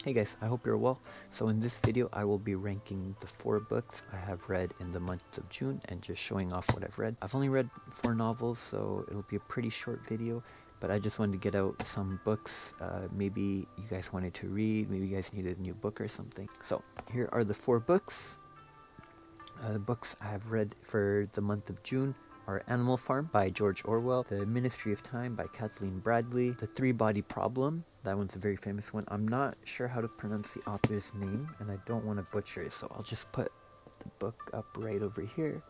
Hey guys, I hope you're well. So in this video, I will be ranking the 4 books I have read in the month of June and just showing off what I've read. I've only read 4 novels, so it'll be a pretty short video, but I just wanted to get out some books. Maybe you guys wanted to read, maybe you guys needed a new book or something. So here are the 4 books. The books I have read for the month of June are Animal Farm by George Orwell, The Ministry of Time by Kathleen Bradley, The Three-Body Problem, that one's a very famous one. I'm not sure how to pronounce the author's name, and I don't want to butcher it, so I'll just put the book up right over here.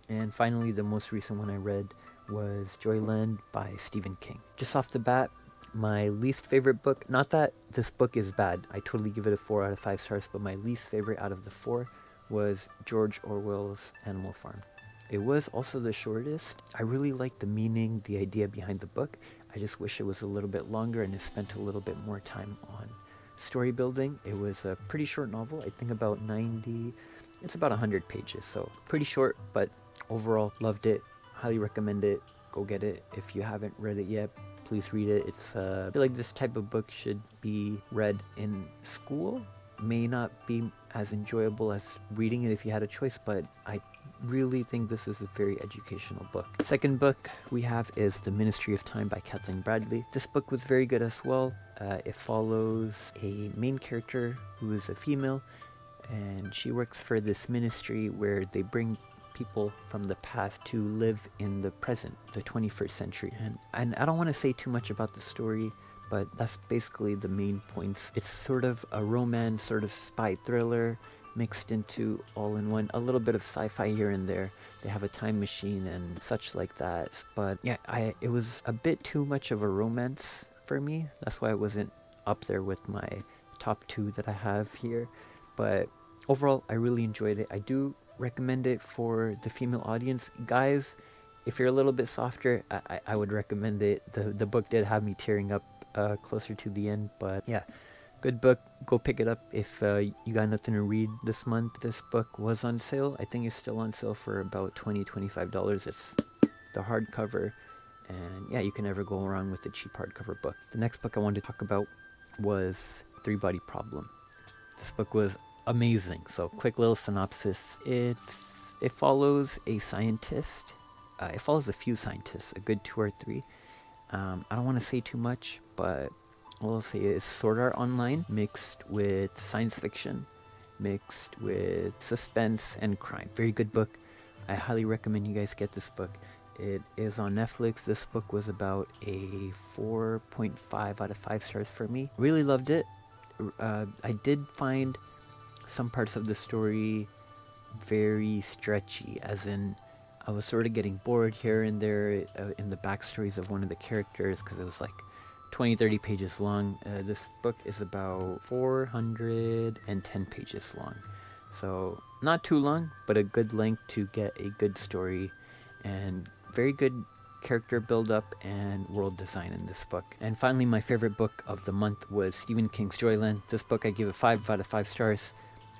And finally, the most recent one I read was Joyland by Stephen King. Just off the bat, my least favorite book, not that this book is bad, I totally give it a 4 out of 5 stars, but my least favorite out of the 4 was George Orwell's Animal Farm. It was also the shortest. I really liked the meaning, the idea behind the book. I just wish it was a little bit longer and it spent a little bit more time on story building. It was a pretty short novel, I think about 90, it's about 100 pages, so pretty short, but overall loved it, highly recommend it, go get it. If you haven't read it yet, please read it. I feel like this type of book should be read in school. May not be as enjoyable as reading it if you had a choice, but I really think this is a very educational book. Second book we have is The Ministry of Time by Kathleen Bradley. This book was very good as well. It follows a main character who is a female, and she works for this ministry where they bring people from the past to live in the present, the 21st century. And I don't want to say too much about the story, but that's basically the main points. It's sort of a romance, sort of spy thriller mixed into all in one. A little bit of sci-fi here and there. They have a time machine and such like that. But yeah, it was a bit too much of a romance for me. That's why it wasn't up there with my top 2 that I have here. But overall, I really enjoyed it. I do recommend it for the female audience. Guys, if you're a little bit softer, I would recommend it. The book did have me tearing up closer to the end, but yeah, good book. Go pick it up if you got nothing to read this month. This book was on sale. I think it's still on sale for about $20-25. It's the hardcover, and yeah, you can never go wrong with a cheap hardcover book. The next book I wanted to talk about was Three-Body Problem. This book was amazing. So quick little synopsis. It follows a scientist. It follows a few scientists, a good 2 or 3. I don't want to say too much, but I'll say it's Sword Art Online mixed with science fiction, mixed with suspense and crime. Very good book. I highly recommend you guys get this book. It is on Netflix. This book was about a 4.5 out of 5 stars for me. Really loved it. I did find some parts of the story very stretchy, as in I was sort of getting bored here and there in the backstories of one of the characters because it was like 20-30 pages long. This book is about 410 pages long, so not too long, but a good length to get a good story and very good character build up and world design in this book. And finally, my favorite book of the month was Stephen King's Joyland. This book I give it 5 out of 5 stars.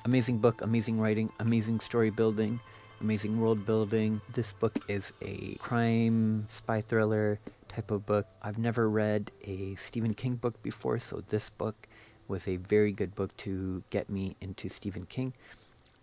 Amazing book, amazing writing, amazing story building, amazing world building. This book is a crime spy thriller type of book. I've never read a Stephen King book before, so this book was a very good book to get me into Stephen King.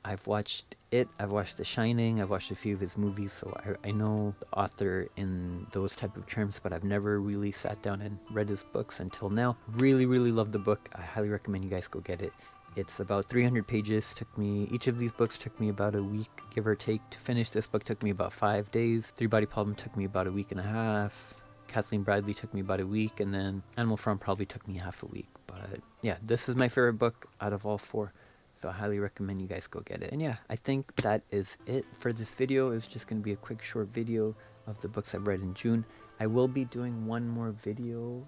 I've watched it, I've watched The Shining, I've watched a few of his movies, so I know the author in those type of terms, but I've never really sat down and read his books until now. Really, really love the book. I highly recommend you guys go get it. It's about 300 pages. Each of these books took me about a week, give or take, to finish. This book took me about 5 days. Three-Body Problem took me about a week and a half. Kathleen Bradley took me about a week, and then Animal Farm probably took me half a week. But yeah, this is my favorite book out of all 4. So I highly recommend you guys go get it. And yeah, I think that is it for this video. It's just going to be a quick short video of the books I've read in June. I will be doing one more video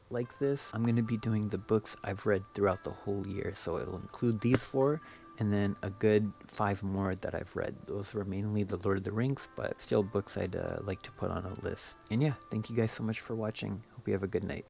like this. I'm going to be doing the books I've read throughout the whole year. So it'll include these 4 and then a good 5 more that I've read. Those were mainly the Lord of the Rings, but still books I'd like to put on a list. And yeah, thank you guys so much for watching. Hope you have a good night.